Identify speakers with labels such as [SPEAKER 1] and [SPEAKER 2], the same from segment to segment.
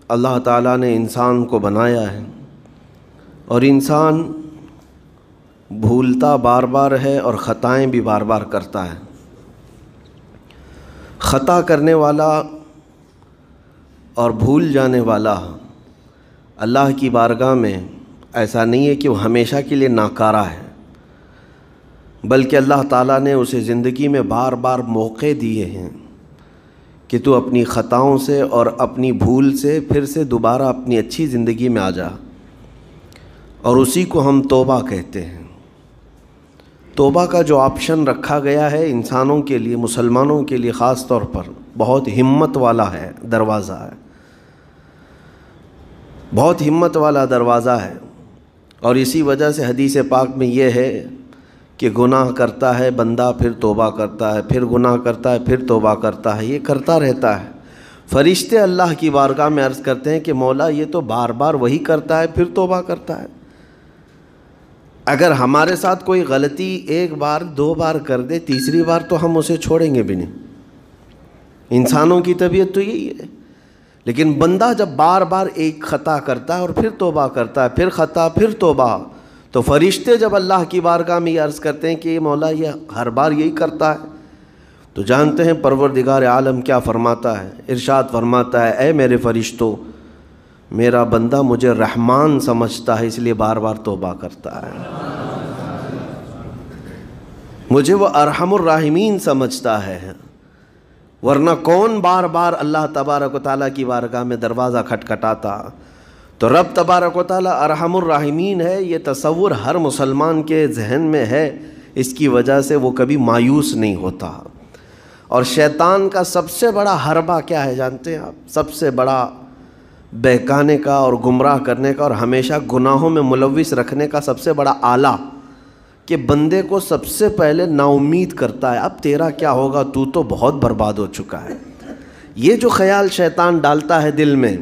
[SPEAKER 1] اللہ تعالیٰ نے انسان کو بنایا ہے اور انسان بھولتا بار بار ہے اور خطائیں بھی بار بار کرتا ہے۔ خطا کرنے والا اور بھول جانے والا اللہ کی بارگاہ میں ایسا نہیں ہے کہ وہ ہمیشہ کے لیے ناکارہ ہے، بلکہ اللہ تعالیٰ نے اسے زندگی میں بار بار موقع دیے ہیں کہ تو اپنی خطاؤں سے اور اپنی بھول سے پھر سے دوبارہ اپنی اچھی زندگی میں آ جا، اور اسی کو ہم توبہ کہتے ہیں۔ توبہ کا جو آپشن رکھا گیا ہے انسانوں کے لیے، مسلمانوں کے لیے خاص طور پر، بہت ہمت والا ہے دروازہ ہے، بہت ہمت والا دروازہ ہے۔ اور اسی وجہ سے حدیث پاک میں یہ ہے کہ گناہ کرتا ہے بندہ، پھر توبہ کرتا ہے، پھر گناہ کرتا ہے، پھر توبہ کرتا ہے، یہ کرتا رہتا ہے۔ فرشتے اللہ کی بارگاہ میں عرض کرتے ہیں کہ مولا یہ تو بار بار وہی کرتا ہے، پھر توبہ کرتا ہے۔ اگر ہمارے ساتھ کوئی غلطی ایک بار دو بار کر دے، تیسری بار تو ہم اسے چھوڑیں گے بھی نہیں۔ انسانوں کی طبیعت تو یہی ہے، لیکن بندہ جب بار بار ایک خطا کرتا ہے اور پھر توبہ کرتا ہے، پھر خطا پھر توبہ، تو فرشتے جب اللہ کی بارگاہ میں یہ عرض کرتے ہیں کہ یہ مولا یہ ہر بار یہی کرتا ہے، تو جانتے ہیں پروردگار عالم کیا فرماتا ہے، ارشاد فرماتا ہے اے میرے فرشتوں، میرا بندہ مجھے رحمان سمجھتا ہے اس لیے بار بار توبہ کرتا ہے، مجھے وہ ارحم الراحمین سمجھتا ہے، ورنہ کون بار بار اللہ تبارک و تعالیٰ کی بارگاہ میں دروازہ کھٹکھٹاتا۔ تو رب تبارک و تعالیٰ ارحم الراحمین ہے، یہ تصور ہر مسلمان کے ذہن میں ہے، اس کی وجہ سے وہ کبھی مایوس نہیں ہوتا۔ اور شیطان کا سب سے بڑا حربہ کیا ہے جانتے ہیں آپ؟ سب سے بڑا بہکانے کا اور گمراہ کرنے کا اور ہمیشہ گناہوں میں ملوث رکھنے کا سب سے بڑا آلہ کہ بندے کو سب سے پہلے نا امید کرتا ہے، اب تیرا کیا ہوگا، تو تو بہت برباد ہو چکا ہے۔ یہ جو خیال شیطان ڈالتا ہے دل میں،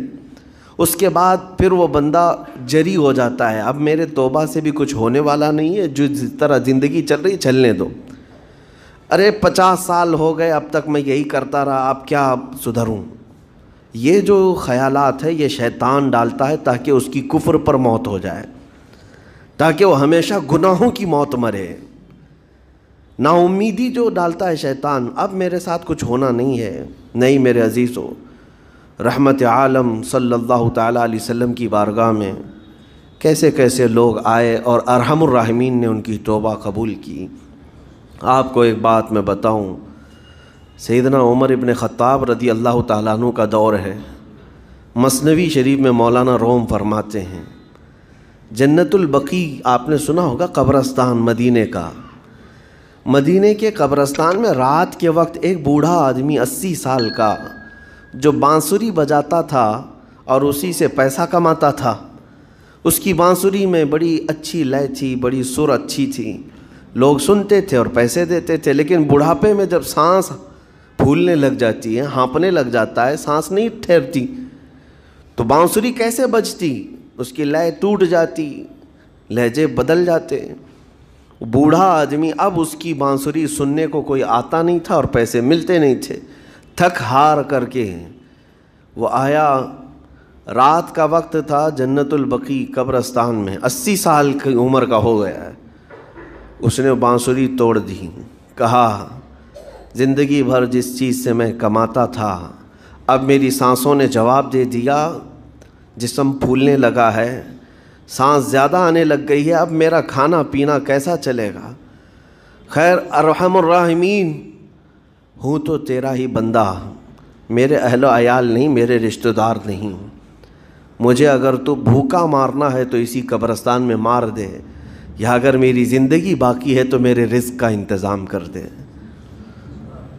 [SPEAKER 1] اس کے بعد پھر وہ بندہ جری ہو جاتا ہے، اب میرے توبہ سے بھی کچھ ہونے والا نہیں ہے، جو جس طرح زندگی چل رہی چلنے دو، ارے 50 سال ہو گئے اب تک میں یہی کرتا رہا، اب کیا سدھروں۔ یہ جو خیالات ہے یہ شیطان ڈالتا ہے تاکہ اس کی کفر پر موت ہو جائے، تاکہ وہ ہمیشہ گناہوں کی موت مرے۔ نا امیدی جو ڈالتا ہے شیطان، اب میرے ساتھ کچھ ہونا نہیں ہے۔ نہیں میرے عزیزو، رحمت عالم صلی اللہ تعالیٰ علیہ وسلم کی بارگاہ میں کیسے کیسے لوگ آئے اور ارحم الراحمین نے ان کی توبہ قبول کی۔ آپ کو ایک بات میں بتاؤں، سیدنا عمر ابن خطاب رضی اللہ تعالیٰ عنہ کا دور ہے، مثنوی شریف میں مولانا روم فرماتے ہیں جنت البقیع آپ نے سنا ہوگا، قبرستان مدینے کا، مدینے کے قبرستان میں رات کے وقت ایک بوڑھا آدمی 80 سال کا جو بانسری بجاتا تھا اور اسی سے پیسہ کماتا تھا، اس کی بانسری میں بڑی اچھی لے تھی، بڑی سر اچھی تھی، لوگ سنتے تھے اور پیسے دیتے تھے، لیکن بڑھاپے میں جب سانس پھولنے لگ جاتی ہے، ہانپنے لگ جاتا ہے، سانس نہیں ٹھہرتی، تو بانسری کیسے بجتی؟ اس کی لے ٹوٹ جاتی، لہجے بدل جاتے۔ بوڑھا آدمی اب اس کی بانسری سننے کو کوئی آتا نہیں تھا اور پیسے ملتے نہیں تھے، تھک ہار کر کے وہ آیا، رات کا وقت تھا، جنت البقیع قبرستان میں، 80 سال کی عمر کا ہو گیا ہے، اس نے بانسری توڑ دی، کہا زندگی بھر جس چیز سے میں کماتا تھا اب میری سانسوں نے جواب دے دیا، جسم پھولنے لگا ہے، سانس زیادہ آنے لگ گئی ہے، اب میرا کھانا پینا کیسا چلے گا؟ خیر ارحم الراحمین ہوں تو تیرا ہی بندہ، میرے اہل و عیال نہیں، میرے رشتہ دار نہیں، مجھے اگر تو بھوکا مارنا ہے تو اسی قبرستان میں مار دے، یا اگر میری زندگی باقی ہے تو میرے رزق کا انتظام کر دے۔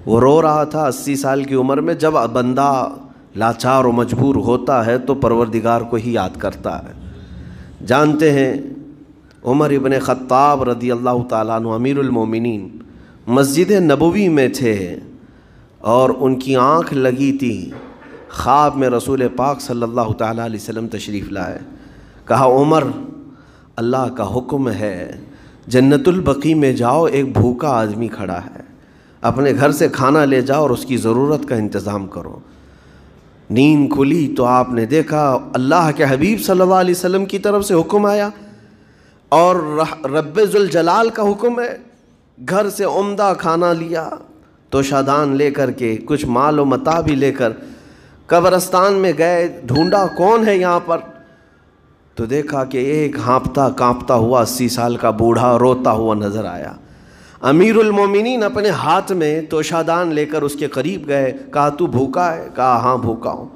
[SPEAKER 1] وہ رو رہا تھا 80 سال کی عمر میں۔ جب بندہ لاچار و مجبور ہوتا ہے تو پروردگار کو ہی یاد کرتا ہے۔ جانتے ہیں عمر ابن خطاب رضی اللہ تعالیٰ عنہ امیر المومنین مسجد نبوی میں تھے اور ان کی آنکھ لگی تھی، خواب میں رسول پاک صلی اللہ تعالیٰ علیہ وسلم تشریف لائے، کہا عمر اللہ کا حکم ہے جنت البقیع میں جاؤ، ایک بھوکا آدمی کھڑا ہے، اپنے گھر سے کھانا لے جاؤ اور اس کی ضرورت کا انتظام کرو۔ نیند کھلی تو آپ نے دیکھا اللہ کے حبیب صلی اللہ علیہ وسلم کی طرف سے حکم آیا اور رب ذوالجلال کا حکم ہے، گھر سے عمدہ کھانا لیا، توشادان لے کر کے، کچھ مال و متاع بھی لے کر قبرستان میں گئے، ڈھونڈا کون ہے یہاں پر، تو دیکھا کہ ایک ہانپتا کانپتا ہوا 80 سال کا بوڑھا روتا ہوا نظر آیا۔ امیر المومنین اپنے ہاتھ میں توشادان لے کر اس کے قریب گئے، کہا تو بھوکا ہے؟ کہا ہاں بھوکا ہوں۔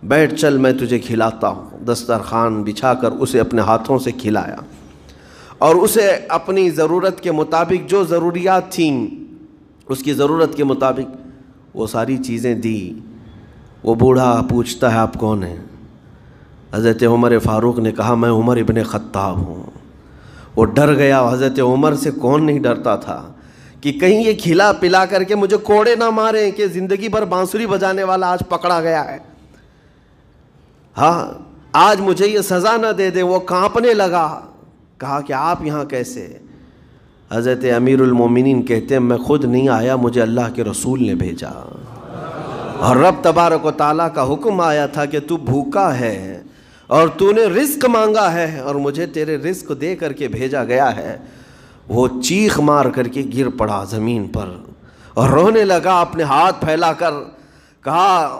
[SPEAKER 1] بیٹھ چل میں تجھے کھلاتا ہوں۔ دسترخوان بچھا کر اسے اپنے ہاتھوں سے کھلایا اور اسے اپنی ضرورت کے مطابق جو ضروریات تھیں اس کی ضرورت کے مطابق وہ ساری چیزیں دی۔ وہ بوڑھا پوچھتا ہے آپ کون ہیں؟ حضرت عمر فاروق نے کہا میں عمر ابن خطاب ہوں۔ وہ ڈر گیا، حضرت عمر سے کون نہیں ڈرتا تھا کہ کہیں یہ کھلا پلا کر کے مجھے کوڑے نہ ماریں کہ زندگی بھر بانسری بجانے والا آج پکڑا گیا ہے، ہاں آج مجھے یہ سزا نہ دے دے۔ وہ کانپنے لگا، کہا کہ آپ یہاں کیسے؟ حضرت امیر المومنین کہتے ہیں میں خود نہیں آیا، مجھے اللہ کے رسول نے بھیجا، اور رب تبارک و تعالیٰ کا حکم آیا تھا کہ تو بھوکا ہے اور تو نے رزق مانگا ہے اور مجھے تیرے رزق دے کر کے بھیجا گیا ہے۔ وہ چیخ مار کر کے گر پڑا زمین پر اور رونے لگا، اپنے ہاتھ پھیلا کر کہا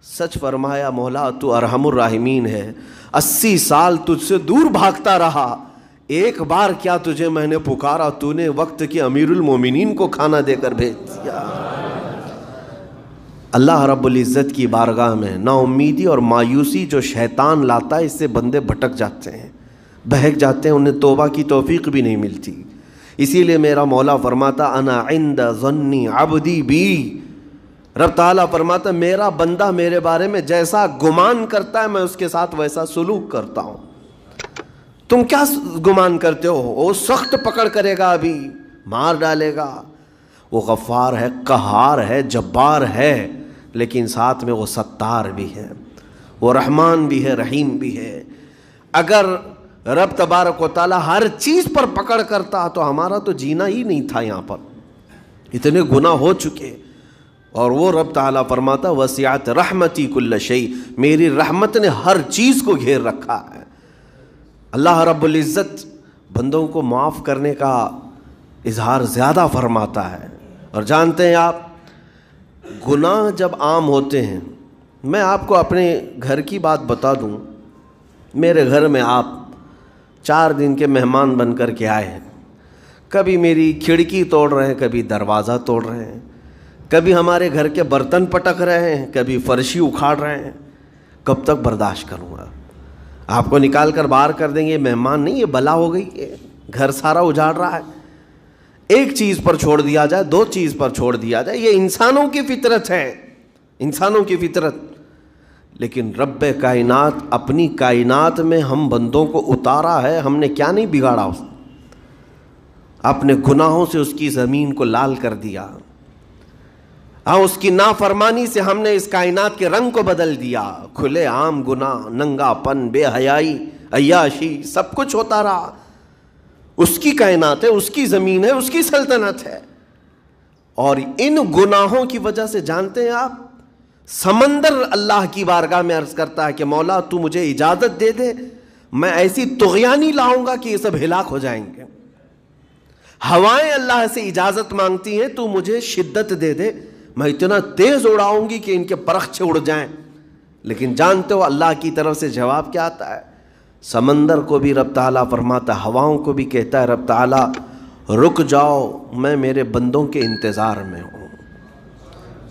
[SPEAKER 1] سچ فرمایا مولا تو ارحم الراحمین ہے، 80 سال تجھ سے دور بھاگتا رہا، ایک بار کیا تجھے میں نے پکارا، تو نے وقت کے امیر المومنین کو کھانا دے کر بھیج دیا۔ اللہ رب العزت کی بارگاہ میں نا امیدی اور مایوسی جو شیطان لاتا ہے اس سے بندے بھٹک جاتے ہیں، بہک جاتے ہیں، انہیں توبہ کی توفیق بھی نہیں ملتی۔ اسی لیے میرا مولا فرماتا انا عند ظن عبدی بی، رب تعالیٰ فرماتا میرا بندہ میرے بارے میں جیسا گمان کرتا ہے میں اس کے ساتھ ویسا سلوک کرتا ہوں۔ تم کیا گمان کرتے ہو؟ وہ سخت پکڑ کرے گا، ابھی مار ڈالے گا۔ وہ غفار ہے، قہار ہے، جبار ہے، لیکن ساتھ میں وہ ستار بھی ہے، وہ رحمان بھی ہے، رحیم بھی ہے۔ اگر رب تبارک و تعالیٰ ہر چیز پر پکڑ کرتا تو ہمارا تو جینا ہی نہیں تھا، یہاں پر اتنے گناہ ہو چکے۔ اور وہ رب تعالیٰ فرماتا وسعت رحمتی کل شیء، میری رحمت نے ہر چیز کو گھیر رکھا ہے۔ اللہ رب العزت بندوں کو معاف کرنے کا اظہار زیادہ فرماتا ہے۔ اور جانتے ہیں آپ گناہ جب عام ہوتے ہیں، میں آپ کو اپنے گھر کی بات بتا دوں، میرے گھر میں آپ 4 دن کے مہمان بن کر کے آئے ہیں، کبھی میری کھڑکی توڑ رہے ہیں، کبھی دروازہ توڑ رہے ہیں، کبھی ہمارے گھر کے برتن پٹک رہے ہیں، کبھی فرشی اکھاڑ رہے ہیں، کب تک برداشت کروں گا؟ آپ کو نکال کر باہر کر دیں گے، مہمان نہیں، یہ بلا ہو گئی ہے، گھر سارا اجاڑ رہا ہے۔ ایک چیز پر چھوڑ دیا جائے، 2 چیز پر چھوڑ دیا جائے، یہ انسانوں کی فطرت ہے، انسانوں کی فطرت۔ لیکن رب کائنات اپنی کائنات میں ہم بندوں کو اتارا ہے، ہم نے کیا نہیں بگاڑا، اس اپنے گناہوں سے اس کی زمین کو لال کر دیا، ہاں اس کی نافرمانی سے ہم نے اس کائنات کے رنگ کو بدل دیا، کھلے عام گناہ، ننگا پن، بے حیائی، عیاشی، سب کچھ ہوتا رہا۔ اس کی کائنات ہے، اس کی زمین ہے، اس کی سلطنت ہے، اور ان گناہوں کی وجہ سے جانتے ہیں آپ سمندر اللہ کی بارگاہ میں عرض کرتا ہے کہ مولا تو مجھے اجازت دے دے، میں ایسی طغیانی لاؤں گا کہ یہ سب ہلاک ہو جائیں گے۔ ہوائیں اللہ سے اجازت مانگتی ہیں، تو مجھے شدت دے دے، میں اتنا تیز اڑاؤں گی کہ ان کے پرخچے اڑ جائیں۔ لیکن جانتے ہو اللہ کی طرف سے جواب کیا آتا ہے؟ سمندر کو بھی رب تعالیٰ فرماتا ہے، ہواؤں کو بھی کہتا ہے رب تعالیٰ رک جاؤ، میں میرے بندوں کے انتظار میں ہوں،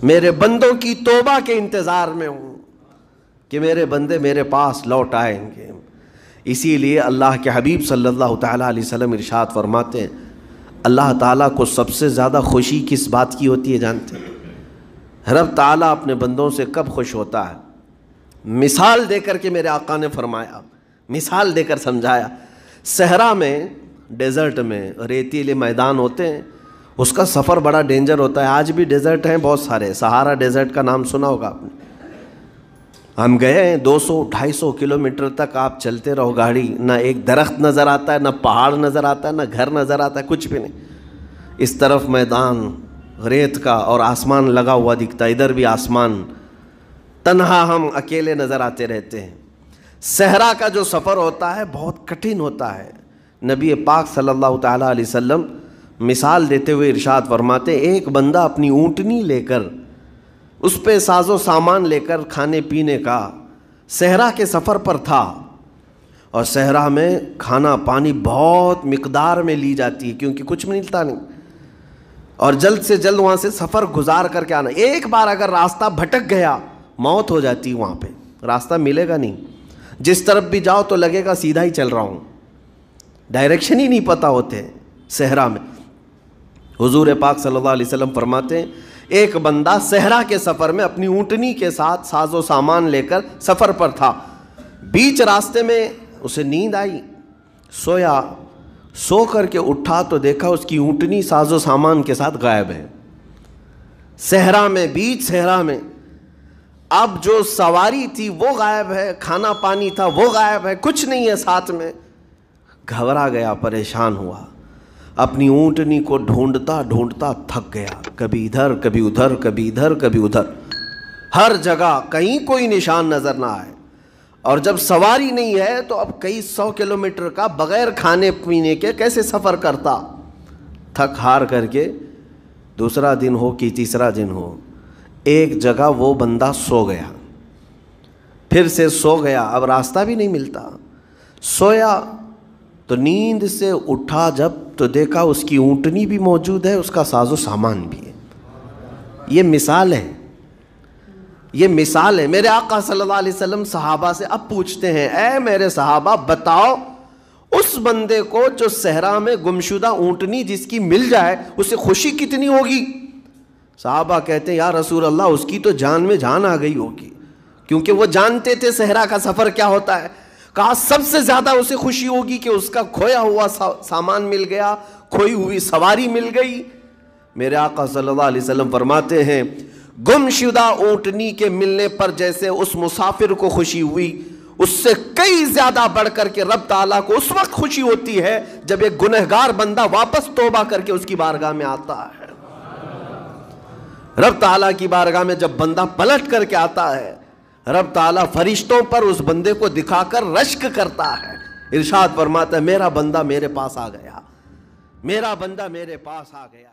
[SPEAKER 1] میرے بندوں کی توبہ کے انتظار میں ہوں کہ میرے بندے میرے پاس لوٹ آئیں گے۔ اسی لیے اللہ کے حبیب صلی اللہ تعالیٰ علیہ وسلم ارشاد فرماتے ہیں اللہ تعالیٰ کو سب سے زیادہ خوشی کس بات کی ہوتی ہے جانتے ہیں؟ رب تعالیٰ اپنے بندوں سے کب خوش ہوتا ہے؟ مثال دے کر کے میرے آقا نے فرمایا، مثال دے کر سمجھایا، صحرا میں، ڈیزرٹ میں ریتیلے میدان ہوتے ہیں، اس کا سفر بڑا ڈینجر ہوتا ہے۔ آج بھی ڈیزرٹ ہیں بہت سارے، سہارا ڈیزرٹ کا نام سنا ہوگا آپ نے۔ ہم گئے ہیں 200-250 کلومیٹر تک آپ چلتے رہو گاڑی، نہ ایک درخت نظر آتا ہے، نہ پہاڑ نظر آتا ہے، نہ گھر نظر آتا ہے، کچھ بھی نہیں۔ اس طرف میدان ریت کا اور آسمان لگا ہوا دکھتا ہے، ادھر بھی آسمان، تنہا ہم اکیلے نظر آتے رہتے ہیں۔ صحرا کا جو سفر ہوتا ہے بہت کٹھن ہوتا ہے۔ نبی پاک صلی اللہ تعالیٰ علیہ وسلم مثال دیتے ہوئے ارشاد فرماتے، ایک بندہ اپنی اونٹنی لے کر، اس پہ ساز و سامان لے کر کھانے پینے کا صحرا کے سفر پر تھا، اور صحرا میں کھانا پانی بہت مقدار میں لی جاتی ہے کیونکہ کچھ ملتا نہیں، اور جلد سے جلد وہاں سے سفر گزار کر کے آنا۔ ایک بار اگر راستہ بھٹک گیا موت ہو جاتی، وہاں پہ راستہ ملے گا نہیں، جس طرف بھی جاؤ تو لگے گا سیدھا ہی چل رہا ہوں، ڈائریکشن ہی نہیں پتہ ہوتے صحرا میں۔ حضور پاک صلی اللہ علیہ وسلم فرماتے ہیں ایک بندہ صحرا کے سفر میں اپنی اونٹنی کے ساتھ ساز و سامان لے کر سفر پر تھا، بیچ راستے میں اسے نیند آئی، سویا، سو کر کے اٹھا تو دیکھا اس کی اونٹنی ساز و سامان کے ساتھ غائب ہے، صحرا میں، بیچ صحرا میں۔ اب جو سواری تھی وہ غائب ہے، کھانا پانی تھا وہ غائب ہے، کچھ نہیں ہے ساتھ میں۔ گھبرا گیا، پریشان ہوا، اپنی اونٹنی کو ڈھونڈتا ڈھونڈتا تھک گیا، کبھی ادھر کبھی ادھر، کبھی ادھر کبھی ادھر، ہر جگہ کہیں کوئی نشان نظر نہ آئے۔ اور جب سواری نہیں ہے تو اب کئی 100 کلومیٹر کا بغیر کھانے پینے کے کیسے سفر کرتا؟ تھک ہار کر کے دوسرا دن ہو کہ تیسرا دن ہو، ایک جگہ وہ بندہ سو گیا، پھر سے سو گیا، اب راستہ بھی نہیں ملتا۔ سویا تو نیند سے اٹھا جب تو دیکھا اس کی اونٹنی بھی موجود ہے، اس کا ساز و سامان بھی ہے۔ یہ مثال ہے، یہ مثال ہے۔ میرے آقا صلی اللہ علیہ وسلم صحابہ سے اب پوچھتے ہیں، اے میرے صحابہ بتاؤ اس بندے کو جو صحرا میں گمشدہ اونٹنی جس کی مل جائے اسے خوشی کتنی ہوگی؟ صحابہ کہتے ہیں یا رسول اللہ اس کی تو جان میں جان آ گئی ہوگی، کیونکہ وہ جانتے تھے صحرا کا سفر کیا ہوتا ہے۔ کہا سب سے زیادہ اسے خوشی ہوگی کہ اس کا کھویا ہوا سامان مل گیا، کھوئی ہوئی سواری مل گئی۔ میرے آقا صلی اللہ علیہ وسلم فرماتے ہیں گمشدہ اونٹنی کے ملنے پر جیسے اس مسافر کو خوشی ہوئی، اس سے کئی زیادہ بڑھ کر کے رب تعالیٰ کو اس وقت خوشی ہوتی ہے جب ایک گنہگار بندہ واپس توبہ کر کے اس کی بارگاہ میں آتا ہے۔ رب تعالیٰ کی بارگاہ میں جب بندہ پلٹ کر کے آتا ہے، رب تعالیٰ فرشتوں پر اس بندے کو دکھا کر رشک کرتا ہے، ارشاد فرماتا ہے میرا بندہ میرے پاس آ گیا، میرا بندہ میرے پاس آ گیا۔